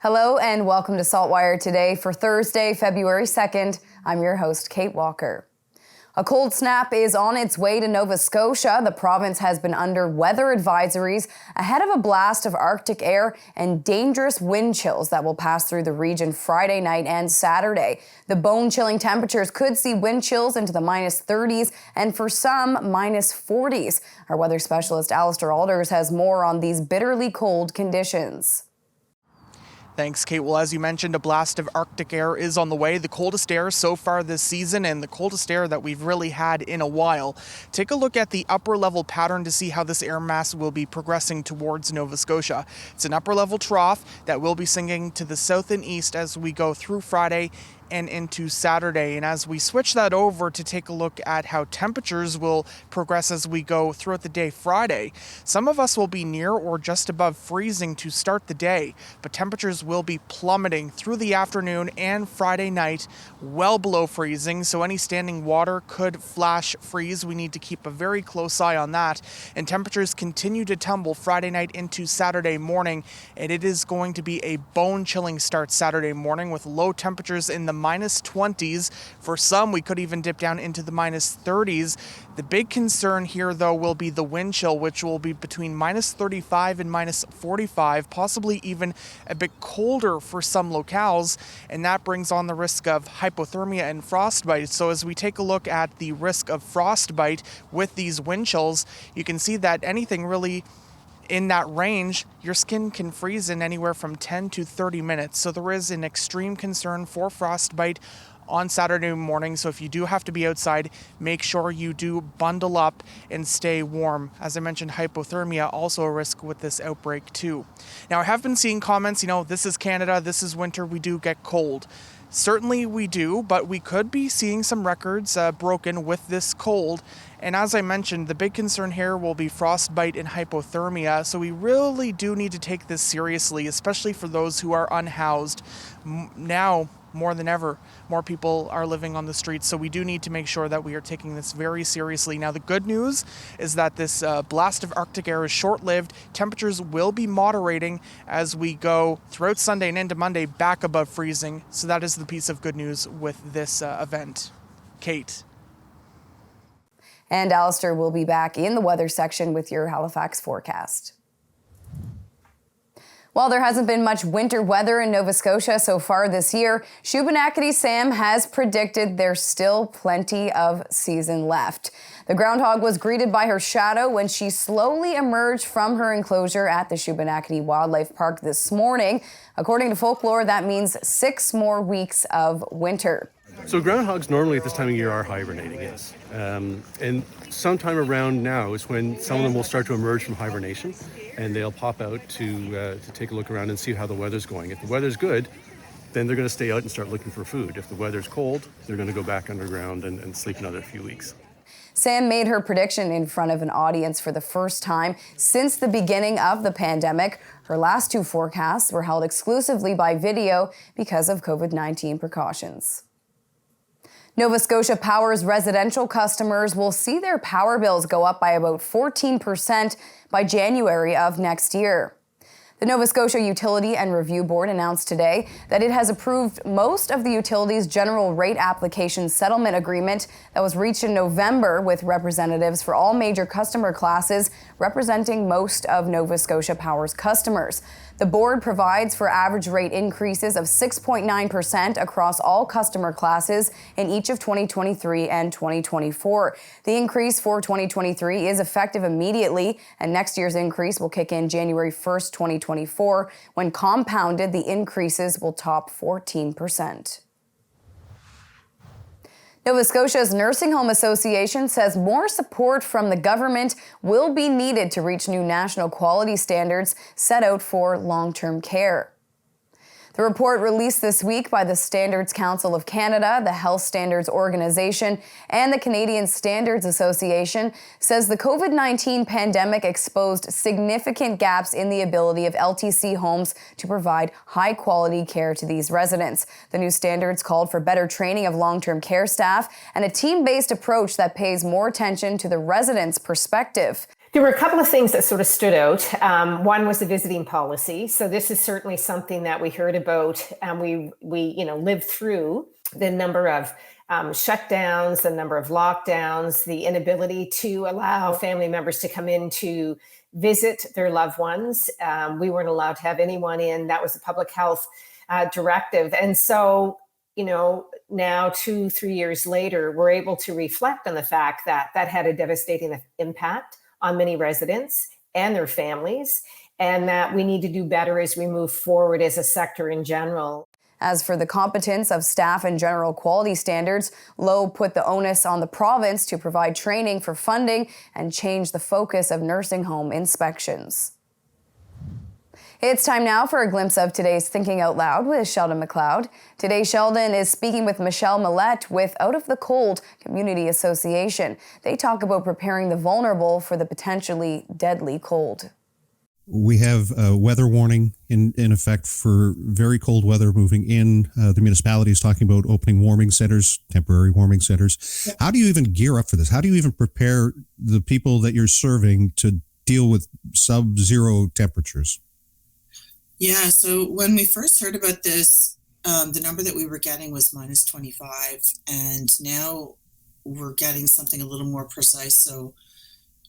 Hello and welcome to SaltWire today for Thursday, February 2nd. I'm your host, Kate Walker. A cold snap is on its way to Nova Scotia. The province has been under weather advisories ahead of a blast of Arctic air and dangerous wind chills that will pass through the region Friday night and Saturday. The bone-chilling temperatures could see wind chills into the minus 30s and for some minus 40s. Our weather specialist Alistair Alders has more on these bitterly cold conditions. Thanks, Kate. Well, as you mentioned, a blast of Arctic air is on the way, the coldest air so far this season and the coldest air that we've really had in a while. Take a look at the upper level pattern to see how this air mass will be progressing towards Nova Scotia. It's an upper level trough that will be sinking to the south and east as we go through Friday and into Saturday. And as we switch that over to take a look at how temperatures will progress as we go throughout the day Friday, some of us will be near or just above freezing to start the day, but temperatures will be plummeting through the afternoon and Friday night, well below freezing. So any standing water could flash freeze. We need to keep a very close eye on that. And temperatures continue to tumble Friday night into Saturday morning. And it is going to be a bone-chilling start Saturday morning with low temperatures in the minus 20s. For some, we could even dip down into the minus 30s. The big concern here, though, will be the wind chill, which will be between minus 35 and minus 45, possibly even a bit colder for some locales, and that brings on the risk of hypothermia and frostbite. So as we take a look at the risk of frostbite with these wind chills, you can see that anything really in that range, your skin can freeze in anywhere from 10 to 30 minutes. So there is an extreme concern for frostbite on Saturday morning. So if you do have to be outside, make sure you do bundle up and stay warm. As I mentioned, hypothermia also a risk with this outbreak too. Now, I have been seeing comments, this is Canada, this is winter, we do get cold. Certainly we do, but we could be seeing some records broken with this cold. And as I mentioned, the big concern here will be frostbite and hypothermia. So we really do need to take this seriously, especially for those who are unhoused. Now, more than ever, more people are living on the streets. So we do need to make sure that we are taking this very seriously. Now, the good news is that this blast of Arctic air is short-lived. Temperatures will be moderating as we go throughout Sunday and into Monday back above freezing. So that is the piece of good news with this event. Kate. And Alistair will be back in the weather section with your Halifax forecast. While there hasn't been much winter weather in Nova Scotia so far this year, Shubenacadie Sam has predicted there's still plenty of season left. The groundhog was greeted by her shadow when she slowly emerged from her enclosure at the Shubenacadie Wildlife Park this morning. According to folklore, that means 6 more weeks of winter. So groundhogs normally at this time of year are hibernating, yes. And sometime around now is when some of them will start to emerge from hibernation, and they'll pop out to take a look around and see how the weather's going. If the weather's good, then they're going to stay out and start looking for food. If the weather's cold, they're going to go back underground and sleep another few weeks. Sam made her prediction in front of an audience for the first time since the beginning of the pandemic. Her last 2 forecasts were held exclusively by video because of COVID-19 precautions. Nova Scotia Power's residential customers will see their power bills go up by about 14% by January of next year. The Nova Scotia Utility and Review Board announced today that it has approved most of the utility's general rate application settlement agreement that was reached in November with representatives for all major customer classes representing most of Nova Scotia Power's customers. The board provides for average rate increases of 6.9% across all customer classes in each of 2023 and 2024. The increase for 2023 is effective immediately, and next year's increase will kick in January 1st, 2024. When compounded, the increases will top 14%. Nova Scotia's Nursing Home Association says more support from the government will be needed to reach new national quality standards set out for long-term care. The report released this week by the Standards Council of Canada, the Health Standards Organization, and the Canadian Standards Association says the COVID-19 pandemic exposed significant gaps in the ability of LTC homes to provide high-quality care to these residents. The new standards called for better training of long-term care staff and a team-based approach that pays more attention to the residents' perspective. There were a couple of things that sort of stood out. One was the visiting policy. So this is certainly something that we heard about, and we lived through the number of shutdowns, the number of lockdowns, the inability to allow family members to come in to visit their loved ones. We weren't allowed to have anyone in. That was a public health directive. And so, now 2-3 years later, we're able to reflect on the fact that that had a devastating impact on many residents and their families, and that we need to do better as we move forward as a sector in general. As for the competence of staff and general quality standards, Lowe put the onus on the province to provide training for funding and change the focus of nursing home inspections. It's time now for a glimpse of today's Thinking Out Loud with Sheldon McLeod. Today, Sheldon is speaking with Michelle Millette with Out of the Cold Community Association. They talk about preparing the vulnerable for the potentially deadly cold. We have a weather warning in effect for very cold weather moving in. The municipality is talking about opening warming centers, temporary warming centers. How do you even gear up for this? How do you even prepare the people that you're serving to deal with sub-zero temperatures? Yeah, so when we first heard about this, the number that we were getting was minus 25, and now we're getting something a little more precise. So,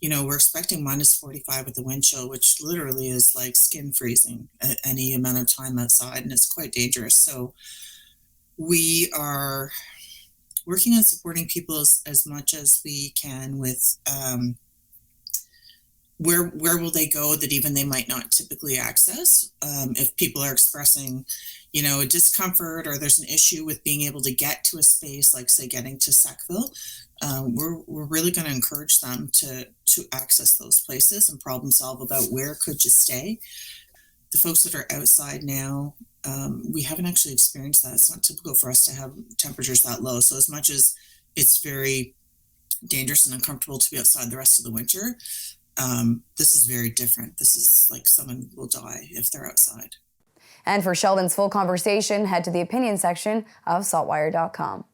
we're expecting minus 45 with the wind chill, which literally is like skin freezing at any amount of time outside, and it's quite dangerous. So we are working on supporting people as much as we can with where will they go that even they might not typically access. If people are expressing, a discomfort, or there's an issue with being able to get to a space, like say getting to Sackville, we're really going to encourage them to access those places and problem solve about where could you stay. The folks that are outside now, we haven't actually experienced that. It's not typical for us to have temperatures that low. So as much as it's very dangerous and uncomfortable to be outside the rest of the winter, this is very different. This is like someone will die if they're outside. And for Sheldon's full conversation, head to the opinion section of SaltWire.com.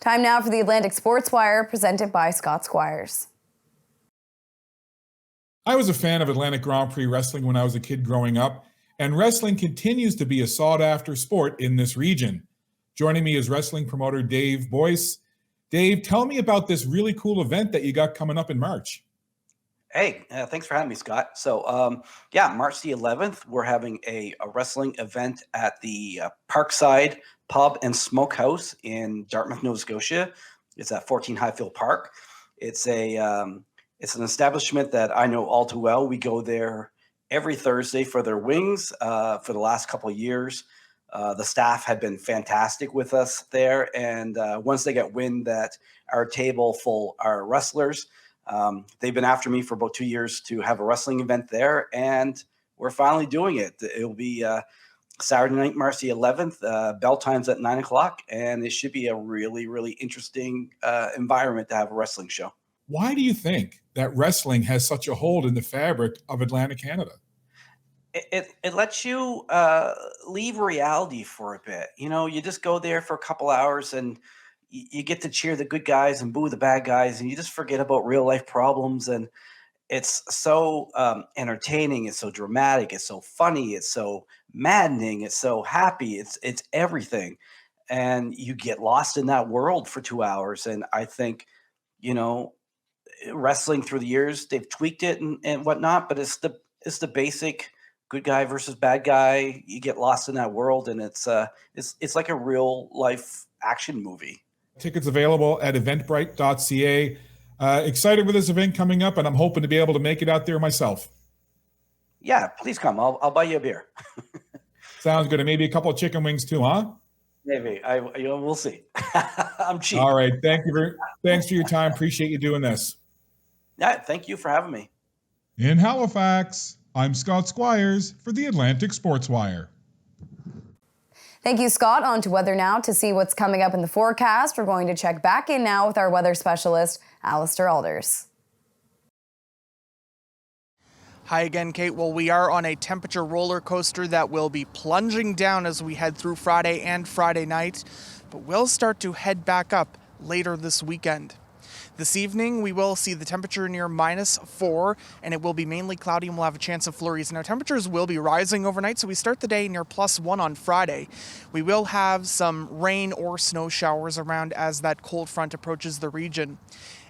Time now for the Atlantic Sports Wire, presented by Scott Squires. I was a fan of Atlantic Grand Prix wrestling when I was a kid growing up, and wrestling continues to be a sought-after sport in this region. Joining me is wrestling promoter Dave Boyce. Dave, tell me about this really cool event that you got coming up in March. Hey, thanks for having me, Scott. So, March the 11th, we're having a wrestling event at the Parkside Pub and Smokehouse in Dartmouth, Nova Scotia. It's at 14 Highfield Park. It's an establishment that I know all too well. We go there every Thursday for their wings for the last couple of years. The staff have been fantastic with us there, and once they get wind that our table full are wrestlers, they've been after me for about 2 years to have a wrestling event there, and we're finally doing it. It'll be Saturday night, March the 11th. Bell time's at 9 o'clock, and it should be a really, really interesting environment to have a wrestling show. Why do you think that wrestling has such a hold in the fabric of Atlantic Canada? It lets you leave reality for a bit. You just go there for a couple hours and you get to cheer the good guys and boo the bad guys, and you just forget about real life problems. And it's so entertaining. It's so dramatic. It's so funny. It's so maddening. It's so happy. It's everything. And you get lost in that world for 2 hours. And I think, wrestling through the years, they've tweaked it and whatnot, but it's the basic good guy versus bad guy. You get lost in that world, and it's like a real life action movie. Tickets available at eventbrite.ca. Excited with this event coming up, and I'm hoping to be able to make it out there myself. Yeah, please come. I'll buy you a beer. Sounds good. And maybe a couple of chicken wings too, huh? Maybe. We'll see. I'm cheap. All right. Thanks for your time. Appreciate you doing this. Yeah, thank you for having me. In Halifax, I'm Scott Squires for the Atlantic Sports Wire. Thank you, Scott. On to weather now. To see what's coming up in the forecast, we're going to check back in now with our weather specialist, Alistair Alders. Hi again, Kate. Well, we are on a temperature roller coaster that will be plunging down as we head through Friday and Friday night, but we'll start to head back up later this weekend. This evening, we will see the temperature near -4, and it will be mainly cloudy, and we'll have a chance of flurries. Now, temperatures will be rising overnight, so we start the day near +1 on Friday. We will have some rain or snow showers around as that cold front approaches the region.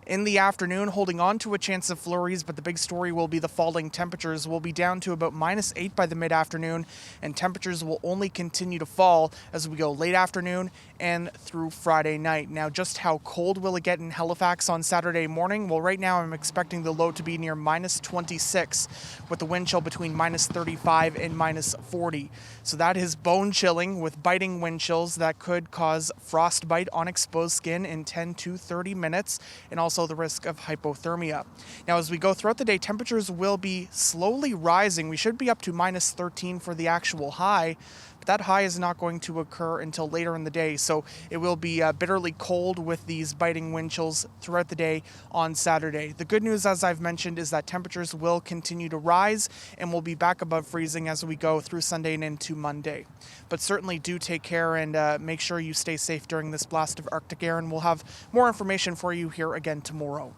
In the afternoon, holding on to a chance of flurries, but the big story will be the falling temperatures. We'll be down to about -8 by the mid-afternoon, and temperatures will only continue to fall as we go late afternoon and through Friday night. Now, just how cold will it get in Halifax on Saturday morning? Well, right now I'm expecting the low to be near -26, with the wind chill between -35 and -40. So that is bone chilling with biting wind chills that could cause frostbite on exposed skin in 10 to 30 minutes, and also the risk of hypothermia. Now, as we go throughout the day, temperatures will be slowly rising. We should be up to -13 for the actual high, but that high is not going to occur until later in the day. So it will be bitterly cold with these biting wind chills throughout the day on Saturday. The good news, as I've mentioned, is that temperatures will continue to rise and will be back above freezing as we go through Sunday and into Monday. But certainly do take care and make sure you stay safe during this blast of Arctic air, and we'll have more information for you here again tomorrow.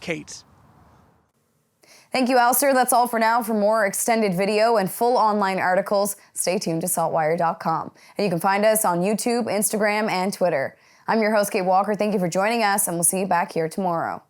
Kate. Thank you, Alistair. That's all for now. For more extended video and full online articles, stay tuned to SaltWire.com. And you can find us on YouTube, Instagram, and Twitter. I'm your host, Kate Walker. Thank you for joining us, and we'll see you back here tomorrow.